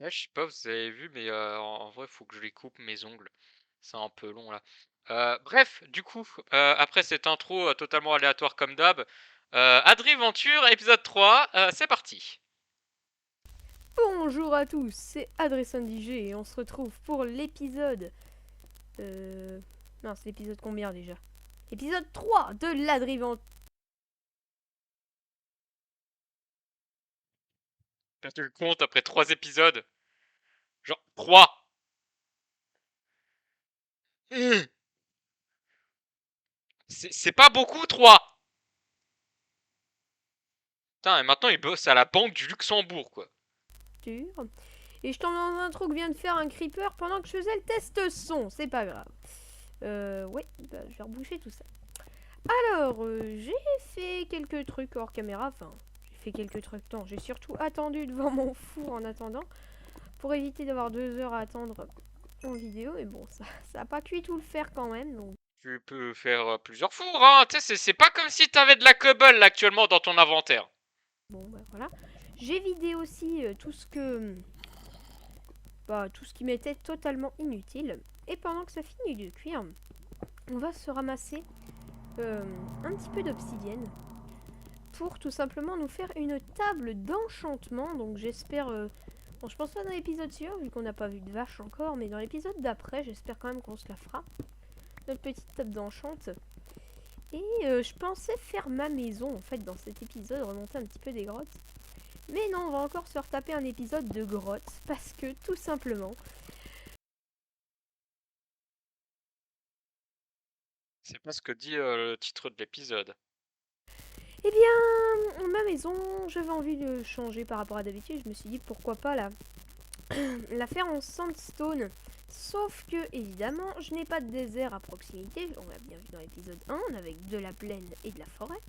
Ouais, je sais pas, vous avez vu, mais en vrai, faut que je les coupe mes ongles. C'est un peu long là. Bref, du coup, après cette intro totalement aléatoire comme d'hab, Adriventure, épisode 3, c'est parti. Bonjour à tous, c'est Adresson DJ et on se retrouve pour l'épisode... Non, c'est l'épisode combien déjà? Épisode 3 de l'Adriventure. Quand tu le comptes après 3 épisodes, genre 3. C'est pas beaucoup 3. Putain, et maintenant il bosse à la banque du Luxembourg, quoi. Et je tombe dans un trou que vient de faire un creeper pendant que je faisais le test son, c'est pas grave. Ouais, bah, je vais reboucher tout ça. Alors, j'ai fait quelques trucs hors caméra, enfin, j'ai fait quelques trucs, non, j'ai surtout attendu devant mon four en attendant, pour éviter d'avoir 2 heures à attendre en vidéo, mais bon, ça a pas cuit tout le faire quand même, donc... Tu peux faire plusieurs fours, hein. Tu sais, c'est pas comme si t'avais de la cobble là, actuellement dans ton inventaire. Bon, bah voilà. J'ai vidé aussi tout ce que... Bah, tout ce qui m'était totalement inutile. Et pendant que ça finit de cuire, on va se ramasser un petit peu d'obsidienne pour tout simplement nous faire une table d'enchantement. Donc j'espère... Bon, je pense pas dans l'épisode suivant, vu qu'on n'a pas vu de vache encore, mais dans l'épisode d'après, j'espère quand même qu'on se la fera. Notre petite table d'enchante. Et je pensais faire ma maison, en fait, dans cet épisode, remonter un petit peu des grottes. Mais non, on va encore se retaper un épisode de grotte, parce que tout simplement... C'est pas ce que dit le titre de l'épisode. Eh bien, ma maison, j'avais envie de changer par rapport à d'habitude. Je me suis dit pourquoi pas la faire en sandstone. Sauf que, évidemment, je n'ai pas de désert à proximité. On l'a bien vu dans l'épisode 1, avec de la plaine et de la forêt.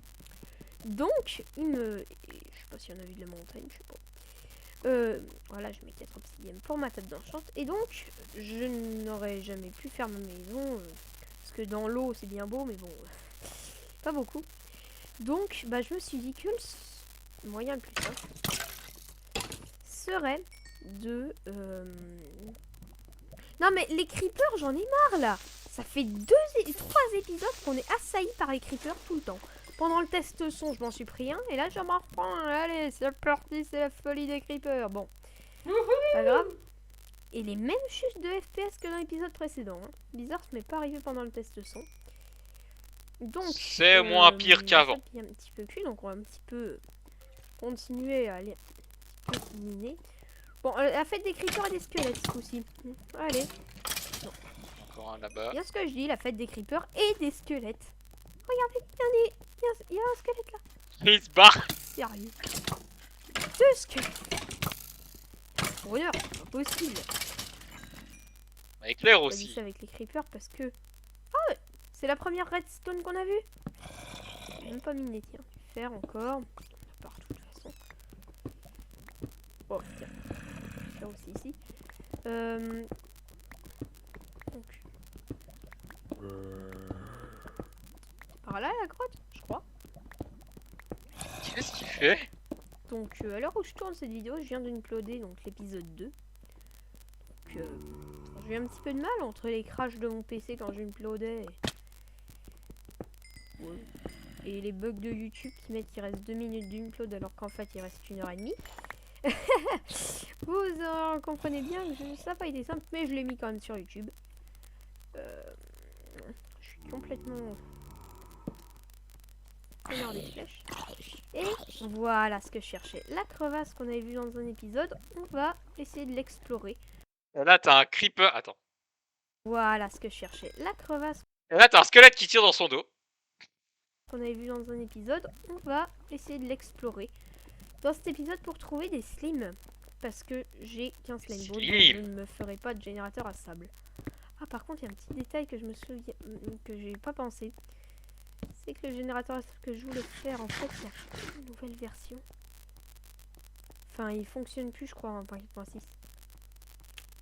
Donc, je sais pas s'il y en a vu de la montagne, je sais pas. Voilà, je mets 4 obsidiennes pour ma table d'enchant. Et donc, je n'aurais jamais pu faire ma maison. Parce que dans l'eau, c'est bien beau, mais bon, pas beaucoup. Donc, bah, je me suis dit que le moyen le plus simple serait de... Non, mais les creepers, j'en ai marre, là. Ça fait 3 épisodes qu'on est assaillis par les creepers tout le temps. Pendant le test son, je m'en suis pris un. Et là, je m'en reprends un. Allez, c'est parti, c'est la folie des creepers. Bon, pas grave. Et les mêmes chutes de FPS que dans l'épisode précédent. Hein. Bizarre, ça m'est pas arrivé pendant le test son. Donc, C'est moins pire ma qu'avant. table est un petit peu cuit, donc on va un petit peu continuer à aller un petit peu miner. Bon, la fête des creepers et des squelettes ce coup-ci. Allez, Encore un là-bas. bien ce que je dis, la fête des creepers et des squelettes. Regardez, il y a un squelette là. Il se barre. Sérieux. 2 squelettes. Pour une heure, c'est pas possible. Avec clair On a dit ça aussi. avec les creepers parce que... Ah, c'est la première redstone qu'on a vue. J'ai même pas miné, tiens. Faire encore. Partout de toute façon. Bon, tiens. Faire aussi ici. Donc, par là la grotte, je crois. Qu'est-ce qu'il fait? Donc, à l'heure où je tourne cette vidéo, je viens d'uploader donc l'épisode 2. Donc, j'ai eu un petit peu de mal entre les crashs de mon PC quand j'uploadais et les bugs de YouTube qui mettent qu'il reste 2 minutes d'upload alors qu'en fait il reste 1 h 30. Vous comprenez bien que ça n'a pas été simple, mais je l'ai mis quand même sur YouTube. Je suis complètement connard des flèches. Et voilà ce que je cherchais. La crevasse qu'on avait vue dans un épisode, on va essayer de l'explorer. Et là, t'as un creeper. Attends. Voilà ce que je cherchais. La crevasse Et là, t'as un squelette qui tire dans son dos. qu'on avait vu dans un épisode, on va essayer de l'explorer dans cet épisode pour trouver des slimes. Parce que j'ai qu'un slime ball, donc je ne me ferai pas de générateur à sable. Ah, par contre, il y a un petit détail que je me souviens, que j'ai pas pensé. C'est que le générateur à sable que je voulais faire, en fait, il y a une nouvelle version. Enfin, il fonctionne plus, je crois, en 1.6.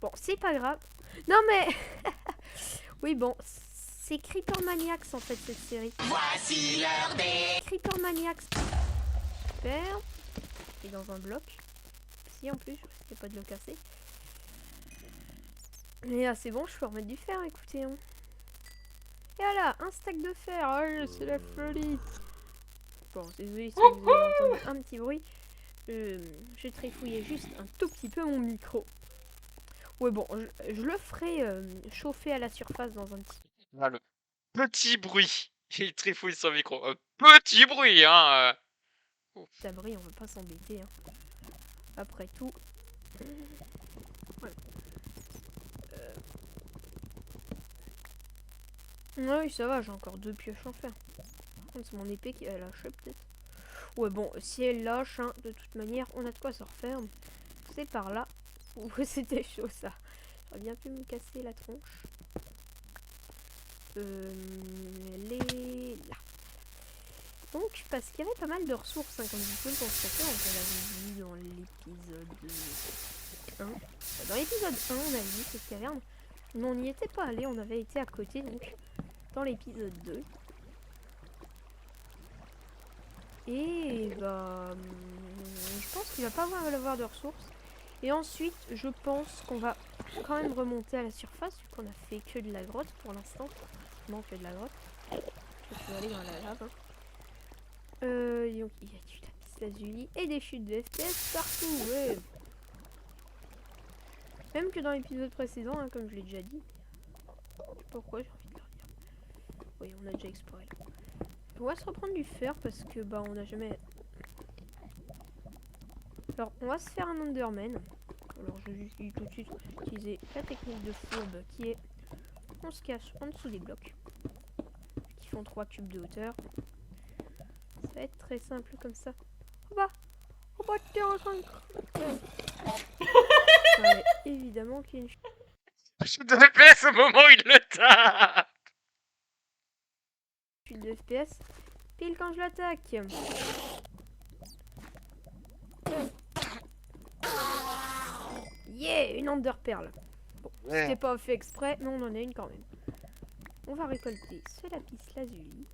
Bon, c'est pas grave. Non, mais... oui, bon, c'est Creeper Maniacs, en fait, cette série. Voici l'heure des... Creeper Maniacs. Super. Et dans un bloc. Si, en plus, il n'y a pas de le casser. Et là, c'est bon, je peux remettre du fer, écoutez. Hein. Et voilà, un stack de fer. Oh, c'est la folie. Bon, désolé si vous avez entendu un petit bruit. J'ai trifouillé juste un tout petit peu mon micro. Ouais, bon, je le ferai chauffer à la surface dans un petit... Ah, le petit bruit. Il trifouille son micro. Petit bruit, hein. abri, on va pas s'embêter. Hein. Après tout... Voilà. Ah oui, ça va, j'ai encore 2 pioches en fer. Par contre, c'est mon épée qui va lâcher peut-être. Ouais, bon, si elle lâche, hein, de toute manière, on a de quoi se refaire. C'est par là. Ouh, c'était chaud ça. J'aurais bien pu me casser la tronche. Elle est là. Donc, parce qu'il y avait pas mal de ressources, hein, comme vous pouvez le constater, on l'avait vu dans l'épisode 1. Dans l'épisode 1, on avait vu cette caverne. Mais on n'y était pas allé, on avait été à côté, donc, dans l'épisode 2. Et bah, je pense qu'il va pas avoir de ressources. Et ensuite, je pense qu'on va quand même remonter à la surface, vu qu'on a fait que de la grotte pour l'instant. Non, que de la grotte. Je peux aller dans la lave. Hein. Donc, il y a du lapis lazuli et des chutes de FPS partout. Ouais. Même que dans l'épisode précédent, hein, comme je l'ai déjà dit. Je sais pas pourquoi j'ai envie de le redire. Oui, on a déjà exploré là. On va se reprendre du fer parce que bah on n'a jamais... Alors on va se faire un Enderman. Alors je vais tout de suite utiliser la technique de fourbe qui est... On se cache en dessous des blocs. Qui font 3 cubes de hauteur. Ça va être très simple comme ça. Oh bah tiens, évidemment qu'il y a une... Je te plaise au moment où il le tape. Chute de FPS. Pile quand je l'attaque. Yeah, une enderperle. Bon, c'était pas fait exprès, mais on en a une quand même. On va récolter ce lapis lazuli.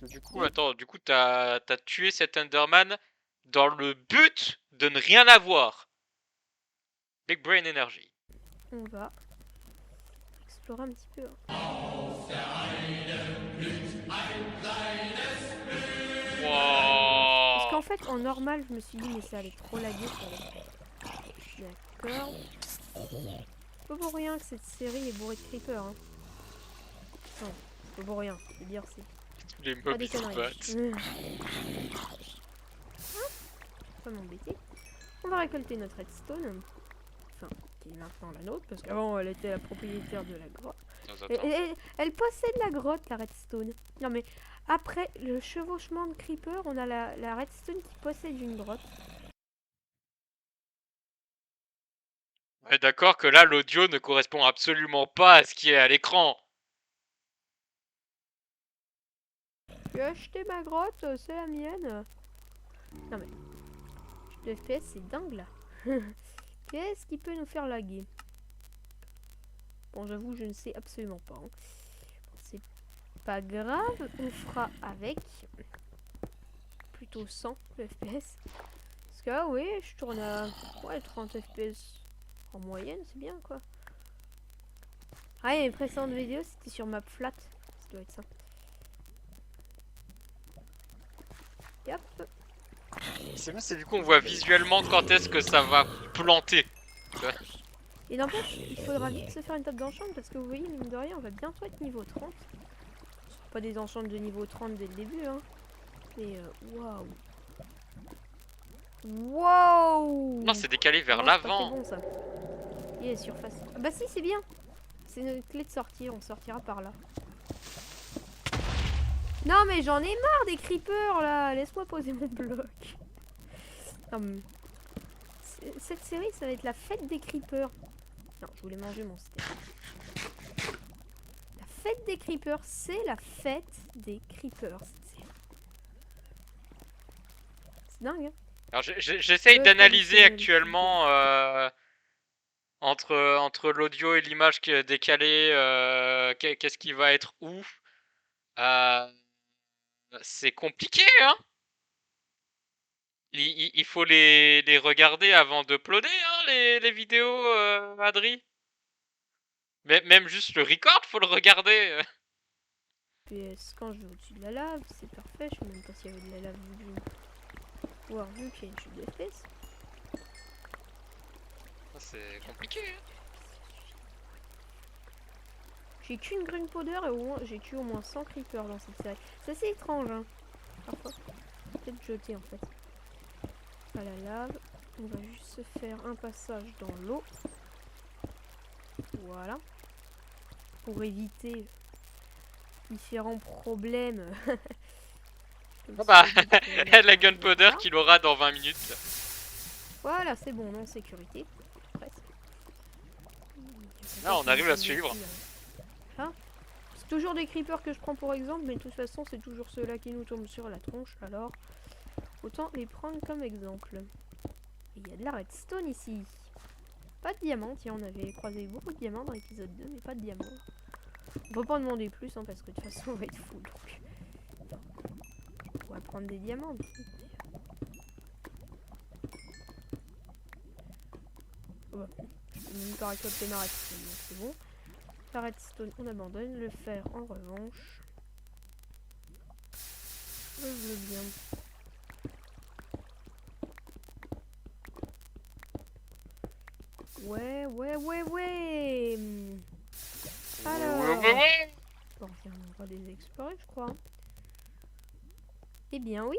Du coup, attends, t'as tué cet Enderman dans le but de ne rien avoir. Big Brain Energy. On va explorer un petit peu. Hein. Wow. Parce qu'en fait, en normal, je me suis dit, mais ça allait trop laguer. D'accord. Pas pour rien que cette série est bourrée de creepers. Hein. Non, pas pour rien. Je veux dire, c'est... Les Pas mobs des ils se conneries. battent. Pas m'embêter. On va récolter notre redstone. Enfin, qui est maintenant la nôtre, parce qu'avant elle était la propriétaire de la grotte. Elle possède la grotte, la redstone. Non mais, après le chevauchement de creeper, on a la redstone qui possède une grotte. Ouais, d'accord que là l'audio ne correspond absolument pas à ce qui est à l'écran. J'ai acheté ma grotte, c'est la mienne. Non mais, le FPS c'est dingue là. Qu'est-ce qui peut nous faire laguer? Bon, j'avoue, je ne sais absolument pas. Hein. C'est pas grave, on fera avec. Plutôt 100 FPS. Parce que ah oui, je tourne à 30 FPS en moyenne, c'est bien quoi. Ah, et mes précédentes vidéos, c'était sur map flat. Ça doit être ça. Et hop. C'est bien, c'est du coup on voit visuellement quand est-ce que ça va planter. Et n'empêche, il faudra vite se faire une table d'enchant parce que vous voyez, mine de rien, on va bientôt être niveau 30. Ce sera pas des enchants de niveau 30 dès le début, hein. Mais waouh. Waouh. Non, c'est décalé vers Non, c'est pas l'avant. très bon ça. Il est surface. Ah bah si, c'est bien. C'est notre clé de sortie, on sortira par là. Non mais j'en ai marre des creepers là. Laisse-moi poser mon bloc. Cette série, ça va être la fête des creepers. Non, je voulais manger mon steak. La fête des creepers, c'est la fête des creepers. C'est dingue, hein. Alors j'essaye d'analyser actuellement entre l'audio et l'image décalée, qu'est-ce qui va être où. C'est compliqué, hein. Il faut les regarder avant d'uploader, hein, les vidéos, Adri. Mais même juste le record, faut le regarder. PS quand je vais au-dessus de la lave, c'est parfait. Je sais même pas s'il y avait de la lave vu voir vu qu'il y a une chute de FPS. C'est compliqué. Hein. J'ai qu'une green powder et j'ai tué au moins 100 creepers dans cette série. C'est assez étrange, hein. Parfois. Peut-être jeter en fait. À la lave. On va juste se faire un passage dans l'eau. Voilà. Pour éviter différents problèmes. Ah bah, la gunpowder qu'il aura dans 20 minutes. Là. Voilà, c'est bon, on est en sécurité. Presque. Là, on arrive à suivre. Hein, c'est toujours des creepers que je prends pour exemple, mais de toute façon, c'est toujours ceux-là qui nous tombent sur la tronche. Alors, autant les prendre comme exemple. Il y a de la redstone ici. Pas de diamant, tiens, on avait croisé beaucoup de diamants dans l'épisode 2, mais pas de diamant. On peut pas en demander plus, hein, parce que de toute façon, on va être fou. Donc, on va prendre des diamants. Oh bah, je peux même pas récolter ma redstone, donc c'est bon. La redstone, on abandonne. Le fer, en revanche, je veux bien. Ouais. Alors, Ouais. bon, on va les explorer, je crois. Eh bien oui.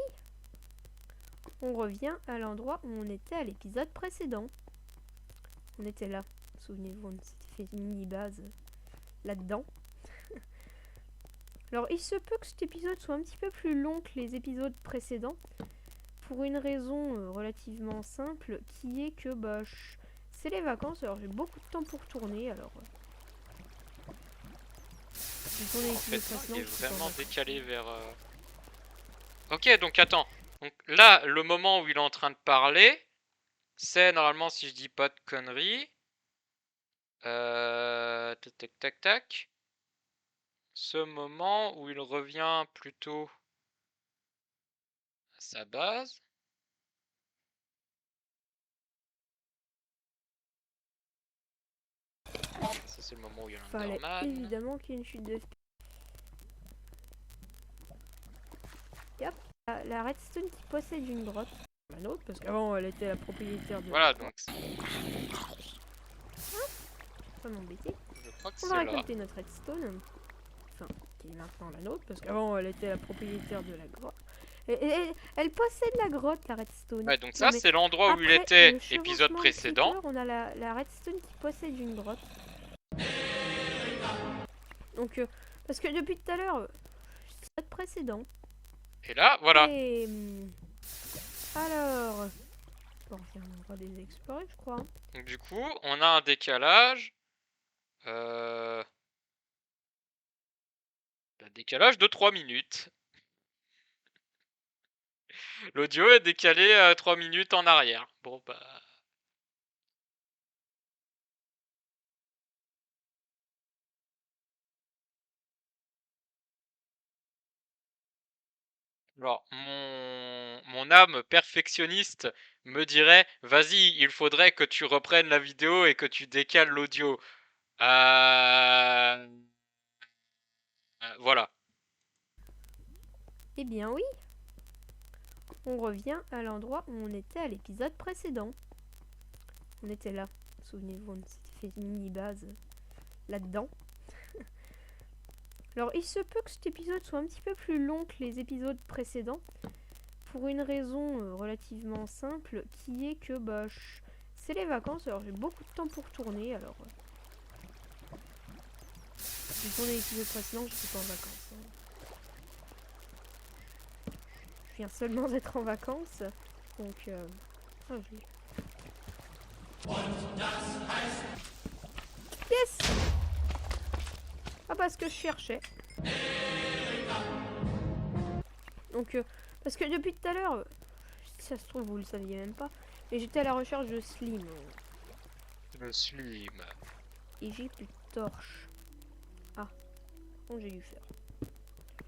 On revient à l'endroit où on était à l'épisode précédent. On était là. Souvenez-vous, on s'était fait une mini-base là-dedans. Alors, il se peut que cet épisode soit un petit peu plus long que les épisodes précédents. Pour une raison relativement simple, qui est que bah, c'est les vacances, alors j'ai beaucoup de temps pour tourner, alors... j'ai tourné En fait, l'épisode il est précédent, vraiment décalé vers... Ok, donc attends. Donc là, le moment où il est en train de parler, c'est normalement, si je dis pas de conneries... tac. Ce moment où il revient plutôt à sa base. Ça, c'est le moment où il y a fallait l'Enderman. évidemment qu'il y ait une chute de... Et hop, la redstone qui possède une grotte. La nôtre, parce qu'avant elle était la propriétaire de... Voilà, donc Pas m'embêter. je crois que On c'est va là. récolter notre redstone. Enfin, qui est maintenant la nôtre, parce qu'avant elle était la propriétaire de la grotte. Et elle possède la grotte, la redstone. Ouais, donc Non, ça, mais c'est l'endroit où il après était, le épisode chevauchement de précédent. creeper, on a la redstone qui possède une grotte. Donc, parce que depuis tout à l'heure, épisode précédent. Et là, voilà. Et alors, bon, on va les explorer, je crois. Donc du coup, on a un décalage. Un décalage de 3 minutes. L'audio est décalé 3 minutes en arrière. Bon, bah... Alors, mon âme perfectionniste me dirait, vas-y, il faudrait que tu reprennes la vidéo et que tu décales l'audio. Voilà. Eh bien oui. On revient à l'endroit où on était à l'épisode précédent. On était là. Souvenez-vous, on s'était fait une mini-base là-dedans. Alors, il se peut que cet épisode soit un petit peu plus long que les épisodes précédents. Pour une raison relativement simple, qui est que bah, c'est les vacances, alors j'ai beaucoup de temps pour tourner, alors... j'ai tourné l'épisode précédent, j'étais pas en vacances. Hein. Je viens seulement d'être en vacances, donc... oh, yes. Ah bah ce que je cherchais. Donc, parce que depuis tout à l'heure, si ça se trouve vous le saviez même pas, mais j'étais à la recherche de Slim. Le slim. Et j'ai plus de torches. Ah, bon j'ai dû faire.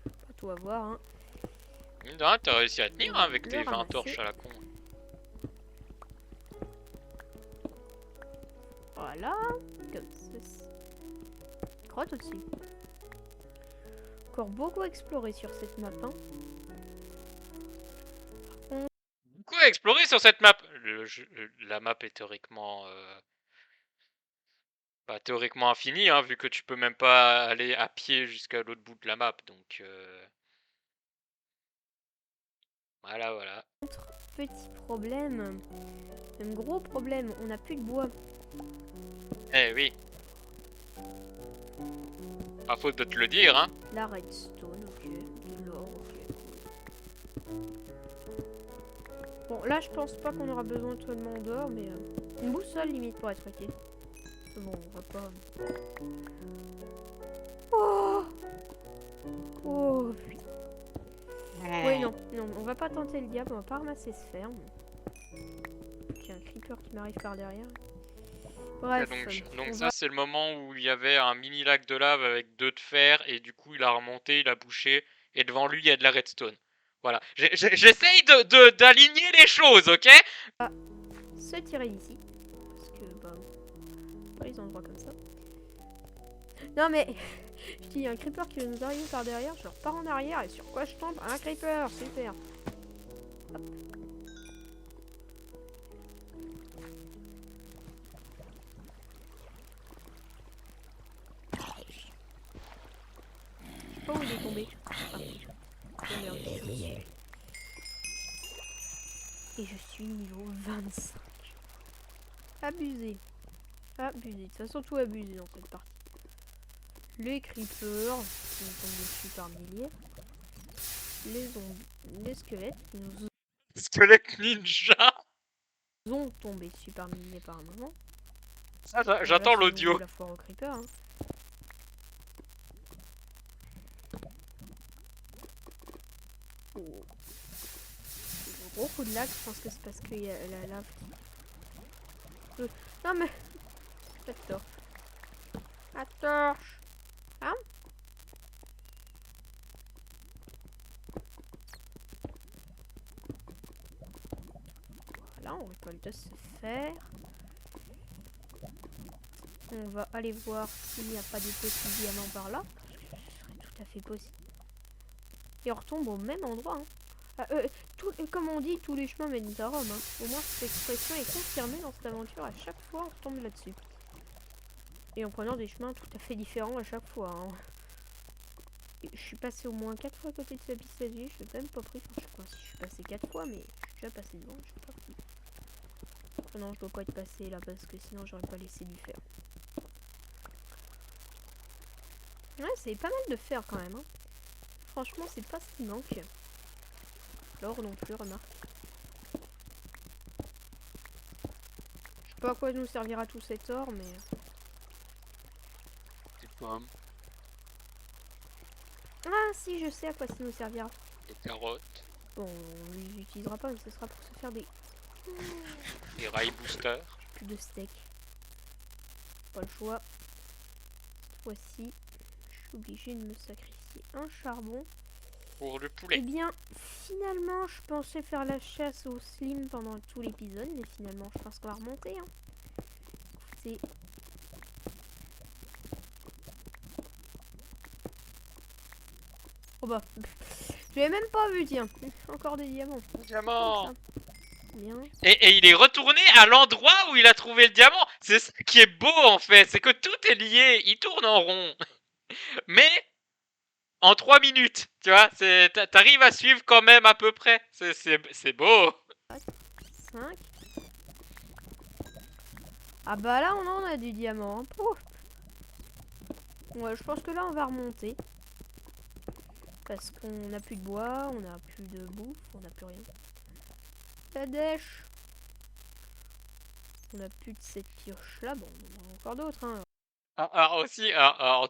Pas tout à voir, hein. Mine de rien, t'as réussi à tenir hein, avec Le tes 20 ramasser. torches à la con. Voilà, comme ceci. grotte aussi. Encore beaucoup à explorer sur cette map. Hein. Beaucoup à explorer sur cette map. La map est théoriquement infinie, hein, vu que tu peux même pas aller à pied jusqu'à l'autre bout de la map. Donc voilà. Petit problème. Même gros problème, on n'a plus de bois. Eh oui. Pas faute de te le dire, hein. La redstone, ok. De l'or, ok. Bon, là, je pense pas qu'on aura besoin totalement d'or, mais une boussole limite pour être ok. Bon, on va pas. Oh, oh putain. Oui, non, on va pas tenter le diable, on va pas ramasser ce fer. Il y a un creeper qui m'arrive par derrière. Bref, donc ça c'est le moment où il y avait un mini lac de lave avec 2 de fer et du coup il a remonté, il a bouché et devant lui il y a de la redstone. Voilà, j'essaye d'aligner les choses, ok? Se tirer d'ici. Parce que, bah, pas les endroits comme ça. Non mais, je dis, il y a un creeper qui va nous arriver par derrière, je repars en arrière et sur quoi je tombe? Un creeper, super. Hop. Oh, il est tombé. Et je suis niveau 25. Abusé. Abusé. De toute façon, tout abusé dans cette partie. Les creepers qui nous tombent dessus par milliers. Les zombies. Les squelettes qui nous Squelette ninja. ont tombé dessus par milliers par un moment. Ah, j'attends l'audio. La foire au creeper. Hein. Oh. Gros coup de lag, je pense que c'est parce qu'il y a la lave. Non mais... La torche. La torche. Hein? Voilà, on récolte ce fer. On va aller voir s'il n'y a pas des petits diamants par là. Ce serait tout à fait possible. Et on retombe au même endroit. Hein. Comme on dit, tous les chemins mènent à Rome. Hein. Au moins, cette expression est confirmée dans cette aventure. À chaque fois, on retombe là-dessus. Et en prenant des chemins tout à fait différents à chaque fois. Hein. Je suis passé au moins 4 fois à côté de ce passager. Je l'ai même pas pris. Enfin, je sais pas si je suis passé 4 fois, mais je suis déjà passé devant. Je sais pas pris. Oh non, je dois pas être passé là parce que sinon, j'aurais pas laissé du fer. Ouais, c'est pas mal de fer quand même. Hein. Franchement, c'est pas ce qui manque. L'or non plus, remarque. Je sais pas à quoi nous servira tout cet or, mais... Des pommes, Ah si, je sais à quoi ça nous servira. des carottes, Bon, on les utilisera pas, mais ce sera pour se faire des... des rails boosters. Plus de steak. Pas le choix. Cette fois-ci, je suis obligée de me sacrifier un charbon. Pour le Eh poulet. bien, finalement, je pensais faire la chasse au slim pendant tout l'épisode, mais finalement, je pense qu'on va remonter. Hein. C'est... Oh bah, je l'ai même pas vu, tiens. Encore des diamants. Diamant. Bien. Et il est retourné à l'endroit où il a trouvé le diamant. C'est ce qui est beau en fait, c'est que tout est lié. Il tourne en rond. Mais en 3 minutes, tu vois, t'arrives à suivre quand même à peu près. C'est beau. 5. Ah bah là, on en a du diamant. Hein. Pouf. Ouais, je pense que là, on va remonter. Parce qu'on n'a plus de bois, on n'a plus de bouffe, on n'a plus rien. La dèche. On n'a plus de cette pioche là, bon, on en a encore d'autres. Hein. Alors aussi,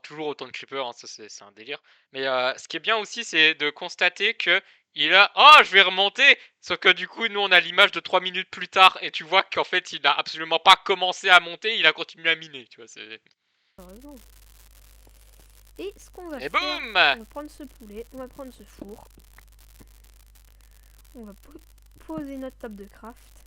toujours autant de creepers, hein, ça c'est un délire. Mais ce qui est bien aussi, c'est de constater que il a... Oh, je vais remonter. Sauf que du coup, nous on a l'image de 3 minutes plus tard et tu vois qu'en fait, il a absolument pas commencé à monter, il a continué à miner, tu vois, c'est... Heureusement. Et ce qu'on va Et faire, boum! on va prendre ce poulet, on va prendre ce four. On va poser notre table de craft.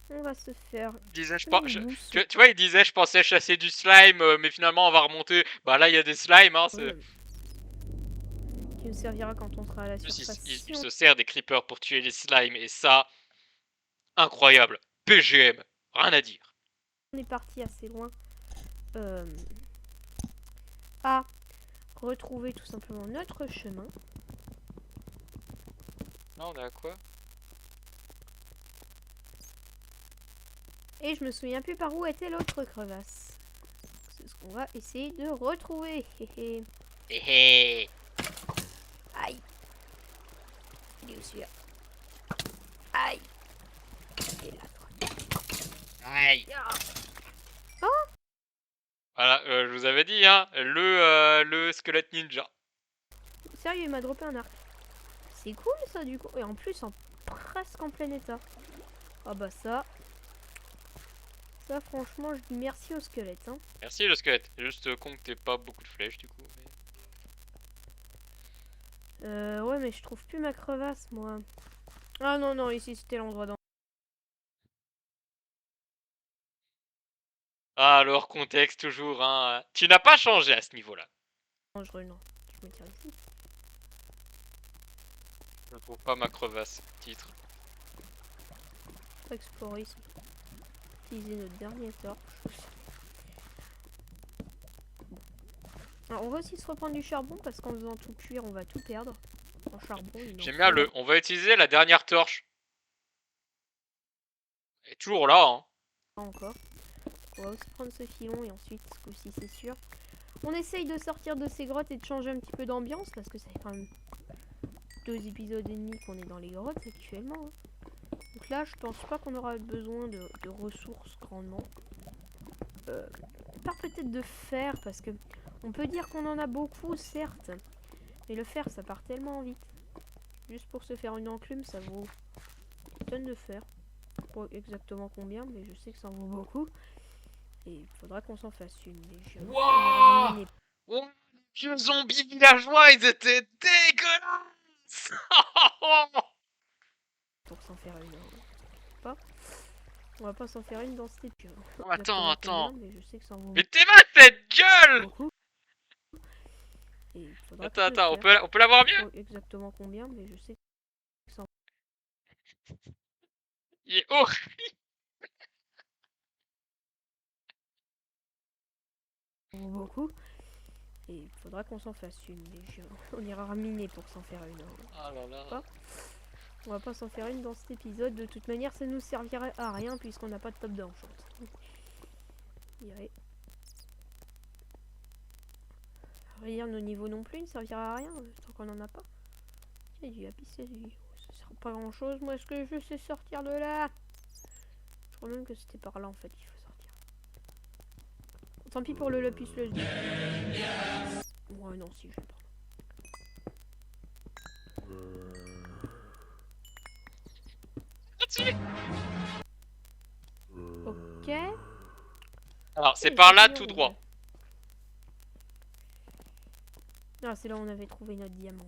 On va se faire Il disait, une bousson. tu vois, il disait, je pensais chasser du slime, mais finalement on va remonter. Bah là, il y a des slimes, hein. Qui nous servira quand on sera à la Il, surface. Si il se sert des creepers pour tuer les slimes, et ça, incroyable. PGM, rien à dire. on est parti assez loin à retrouver tout simplement notre chemin. Non, on est à quoi? Et je me souviens plus par où était l'autre crevasse. C'est ce qu'on va essayer de retrouver. Hé hé. Aïe. Il est où celui-là? Aïe. Et là, Aïe. ah. Voilà, je vous avais dit, hein, le squelette ninja. Sérieux, il m'a droppé un arc. C'est cool ça du coup. Et en plus, presque en plein état. Ah bah ça. Ça, franchement, je dis merci au squelette. Hein. Merci le squelette. C'est juste con que t'aies pas beaucoup de flèches du coup. Ouais, mais je trouve plus ma crevasse, moi. Ah non, non, ici c'était l'endroit dans. Ah, alors contexte toujours, hein. Tu n'as pas changé à ce niveau-là. Dangereux, non. Je me tire ici. Je ne trouve pas ma crevasse. Titre. Explorer, utiliser notre dernier torche. Alors, on va aussi se reprendre du charbon parce qu'en faisant tout cuire, on va tout perdre. En charbon, il J'aime bien le. on va utiliser la dernière torche. Elle est toujours là, hein. Pas encore. On va aussi prendre ce filon et ensuite, ce coup-ci, c'est sûr. On essaye de sortir de ces grottes et de changer un petit peu d'ambiance parce que ça fait quand même 2 épisodes et demi qu'on est dans les grottes actuellement. Hein. Donc là, je pense pas qu'on aura besoin de ressources grandement. On part peut-être de fer parce que on peut dire qu'on en a beaucoup, certes. Mais le fer, ça part tellement vite. Juste pour se faire une enclume, ça vaut une tonne de fer. Pas exactement combien, mais je sais que ça en vaut beaucoup. Et il faudra qu'on s'en fasse une. Mais Wouah! Oh, les vieux zombies villageois, ils étaient dégueulasses! pour s'en faire une. Pas. On va pas s'en faire une dans cette épisode. Oh, attends, attends. Mais je sais que ça en vaut Mais t'es mal cette gueule! beaucoup. Et il faudra Attends, qu'on le attends, fasse. on peut l'avoir mieux? Pas exactement combien, mais je sais que ça en Il est horrible! vaut beaucoup. Et il faudra qu'on s'en fasse une. Mais on ira raminer pour s'en faire une. Ah là là. On va pas s'en faire une dans cet épisode. De toute manière, ça nous servirait à rien puisqu'on n'a pas de top d'enchant. Rien nos niveaux non plus ne servira à rien tant qu'on en a pas. Il y a du lapis lazuli. Ça sert pas grand chose. Moi, est-ce que je sais sortir de là? Je crois même que c'était par là en fait qu'il faut sortir. Tant pis pour le lapis lazuli. Ouais, non, si je vais prendre. Ok. Alors, c'est par là tout droit. Ah, c'est là où on avait trouvé notre diamant.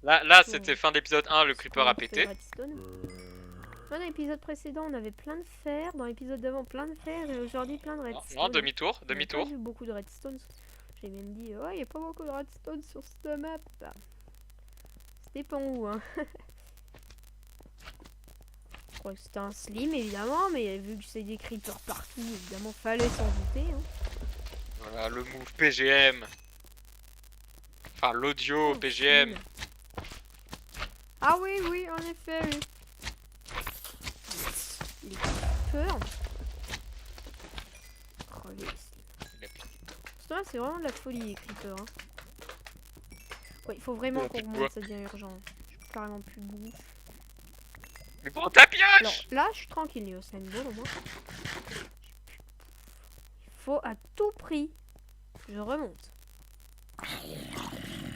Là c'était fin d'épisode 1, le creeper a pété. Dans l'épisode précédent, on avait plein de fer. Dans l'épisode d'avant, plein de fer. Et aujourd'hui, plein de redstone. Non, demi-tour, On demi-tour. a pas vu beaucoup de redstone. J'ai même dit, ouais, il n'y a pas beaucoup de redstone sur cette map. Bah, c'était pas où, hein. Je crois que c'était un slim, évidemment. Mais vu que c'est des creepers partout, évidemment, fallait s'en douter. Hein. Voilà, le move PGM. Enfin, l'audio Oh, PGM. slim. Ah oui, oui, en effet, oui. Les creepers. Crever. C'est vraiment de la folie les creepers. Hein. Ouais, il faut vraiment qu'on remonte, ça devient urgent. Je peux carrément plus bouffe. Mais bon, ta pioche! Alors là, je suis tranquille, Léo, c'est une bonne au moins. Il faut à tout prix que je remonte.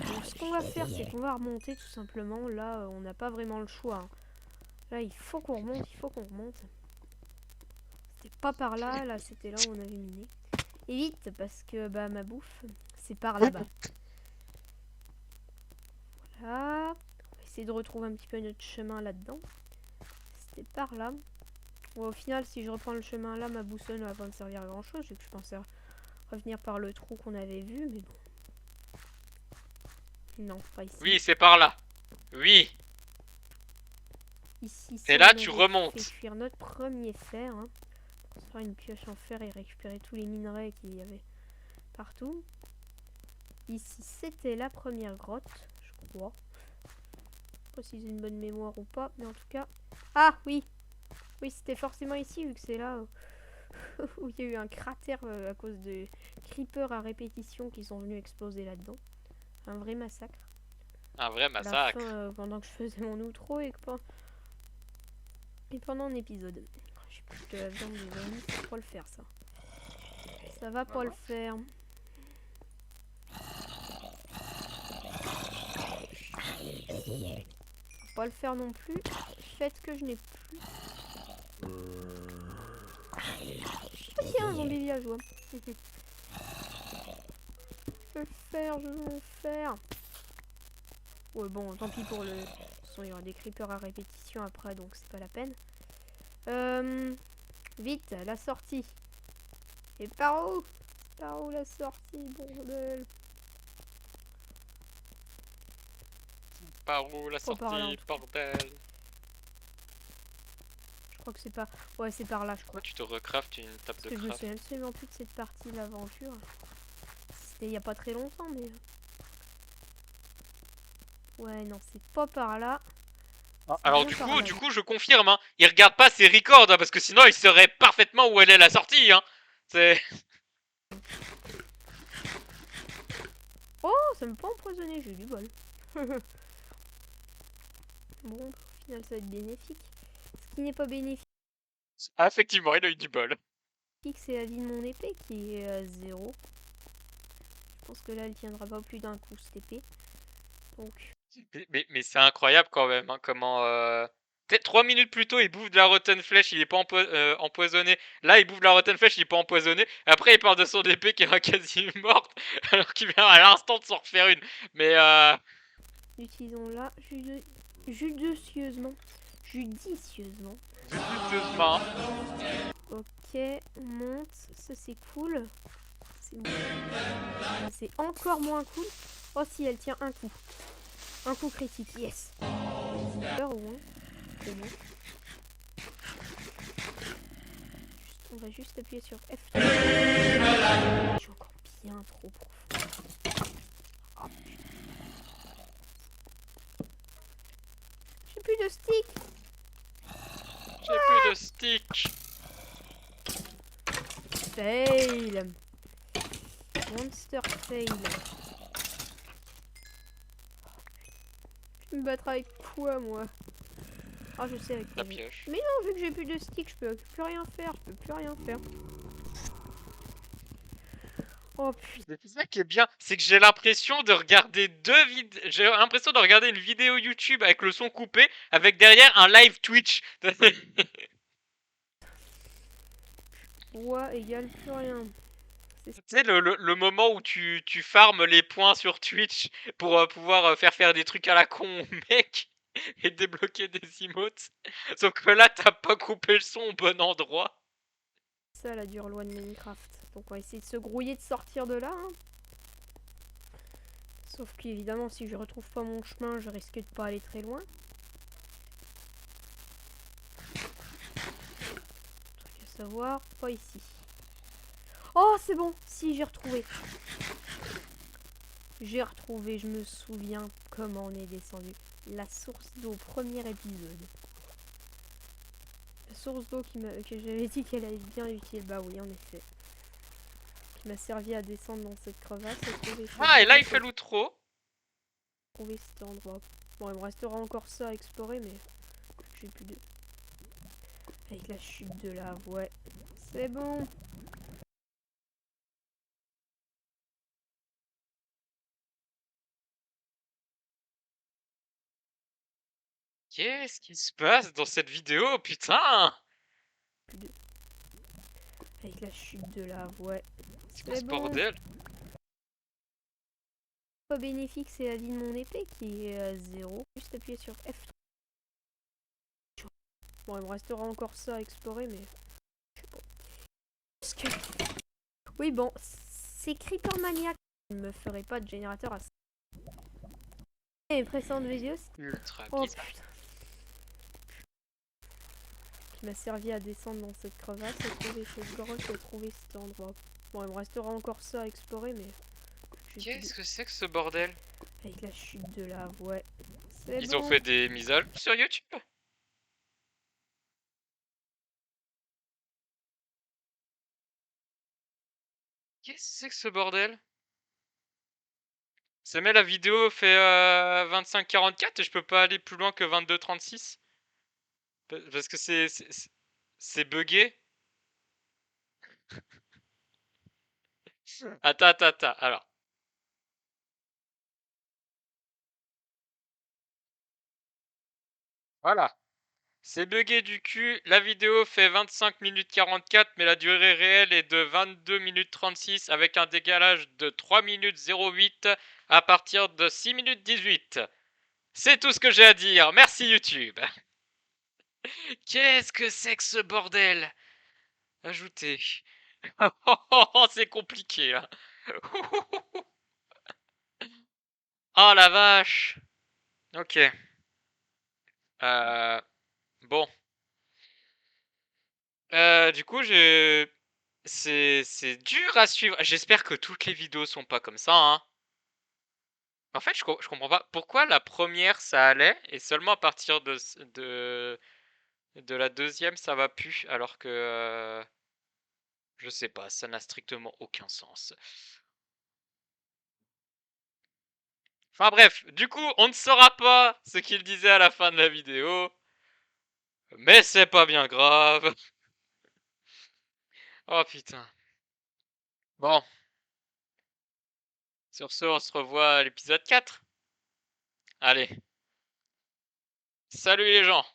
Donc ce qu'on va faire, c'est qu'on va remonter tout simplement. Là, on n'a pas vraiment le choix. Hein. Là, il faut qu'on remonte, il faut qu'on remonte. C'était pas par là, là c'était là où on avait miné. Et vite, parce que bah ma bouffe, c'est par là-bas. Voilà. On va essayer de retrouver un petit peu notre chemin là-dedans. C'était par là. Ouais, au final, si je reprends le chemin là, ma boussole va pas me servir à grand chose, vu que je pensais revenir par le trou qu'on avait vu, mais bon. Non, pas ici. Oui, c'est par là. Oui. Ici, Et c'est là, on tu aurait remontes. fait cuire notre premier fer. Hein. On se fera une pioche en fer et récupérer tous les minerais qu'il y avait partout. Ici, c'était la première grotte, je crois. Je sais pas si j'ai une bonne mémoire ou pas, mais en tout cas... Ah, oui. Oui, c'était forcément ici, vu que c'est là où il y a eu un cratère à cause de creepers à répétition qui sont venus exploser là-dedans. Un vrai massacre. Un vrai À la massacre. fin, pendant que je faisais mon outro et pendant un épisode. J'ai plus de la viande des amis, ça va pas le faire ça. Ça va pas le faire. Pas le faire non plus. Fait que je n'ai plus. Ah tiens, un zombie villageois. Je veux le faire, je veux le faire. Ouais bon, tant pis pour le... De toute façon, il y aura des creepers à répétition après, donc c'est pas la peine. Vite, la sortie. Et par où? Par où la sortie, bordel? Par où la Pas par là, en sortie, tout cas. bordel? Je crois que c'est pas... Ouais, c'est par là, je crois. Pourquoi tu te recraftes une table Parce de que je me craft? souviens absolument plus de cette partie de l'aventure. C'était il y a pas très longtemps, mais... Ouais, non, c'est pas par là. C'est Alors bien par là. du coup, je confirme, hein, il regarde pas ses records, hein, parce que sinon il saurait parfaitement où elle est la sortie, hein. C'est... Oh, ça me pas empoisonné, j'ai eu du bol. Bon, au final, ça va être bénéfique. Ce qui n'est pas bénéfique, Ah, effectivement, il a eu du bol. c'est la vie de mon épée qui est à 0. Je pense que là, elle tiendra pas plus d'un coup, cette épée. Donc, Mais c'est incroyable quand même, hein, comment... Peut-être 3 minutes plus tôt, il bouffe de la rotten flèche, il est pas empoisonné. Là, il bouffe de la rotten flèche, il est pas empoisonné. Après, il parle de son épée qui est quasi morte, alors qu'il vient à l'instant de s'en refaire une. Mais utilisons-la judicieusement. Judicieusement. judicieusement. Ok, on monte. Ça, c'est cool. C'est encore moins cool. Oh, si, elle tient un coup. Un coup critique, yes. Peur ou moins. C'est bon. On va juste appuyer sur F. Je suis encore bien trop profond. Oh, j'ai plus de stick. J'ai plus de stick. Fail. Monster fail. Je vais me battre avec quoi, moi? Ah, je sais, avec La la pioche. Mais non, vu que j'ai plus de stick, je peux plus rien faire. Je peux plus rien faire. Oh putain. C'est ça qui est bien, c'est que j'ai l'impression de regarder j'ai l'impression de regarder une vidéo YouTube avec le son coupé, avec derrière un live Twitch. Poids égale plus rien. Tu sais, le moment où tu farmes les points sur Twitch pour pouvoir faire des trucs à la con au mec et débloquer des emotes. Sauf que là, t'as pas coupé le son au bon endroit. Ça, la dure loi de Minecraft. Donc on va essayer de se grouiller de sortir de là. Hein. Sauf qu'évidemment, si je retrouve pas mon chemin, je risque de pas aller très loin. Truc à savoir, pas ici. Oh, c'est bon. Si, j'ai retrouvé. J'ai retrouvé, je me souviens comment on est descendu. La source d'eau, premier épisode. La source d'eau que j'avais dit qu'elle allait bien utile. Bah oui, en effet. Qui m'a servi à descendre dans cette crevasse. Ah, et là, il fait l'outro. Trouver cet endroit. Bon, il me restera encore ça à explorer, mais j'ai plus de... Avec la chute de lave, ouais. C'est bon. Qu'est-ce qui se passe dans cette vidéo, putain? Plus de... Avec la chute de lave, ouais. C'est quoi C'est ce bon. bordel? Pas bénéfique, c'est la vie de mon épée qui est à 0. Juste appuyer sur F. Bon, il me restera encore ça à explorer, mais... je sais pas. Parce que... Oui, bon, c'est Creeper Maniac. Je ne me ferai pas de générateur à ça. Et les précédentes vidéos, Ultra oh bizarre. putain. Qui m'a servi à descendre dans cette crevasse, à trouver cette grotte et à trouver cet endroit. Bon, il me restera encore ça à explorer, mais... Qu'est-ce que c'est que ce bordel? Avec la chute de lave, ouais. C'est Ils bon. ont fait des mises à jour sur YouTube? Qu'est-ce que c'est que ce bordel? Ça met la vidéo fait 25-44 et je peux pas aller plus loin que 22-36? Parce que c'est buggé? Attends. Alors. Voilà. C'est buggé du cul. La vidéo fait 25 minutes 44, mais la durée réelle est de 22 minutes 36 avec un décalage de 3 minutes 08 à partir de 6 minutes 18. C'est tout ce que j'ai à dire. Merci YouTube. Qu'est-ce que c'est que ce bordel? Ajouter. Oh, c'est compliqué là. Oh la vache. Ok. Bon. Du coup, c'est dur à suivre. J'espère que toutes les vidéos sont pas comme ça, hein. En fait, je comprends pas. Pourquoi la première, ça allait, et seulement à partir de la deuxième, ça va plus, alors que... je sais pas, ça n'a strictement aucun sens. Enfin bref, du coup, on ne saura pas ce qu'il disait à la fin de la vidéo. Mais c'est pas bien grave. Oh putain. Bon. Sur ce, on se revoit à l'épisode 4. Allez. Salut les gens.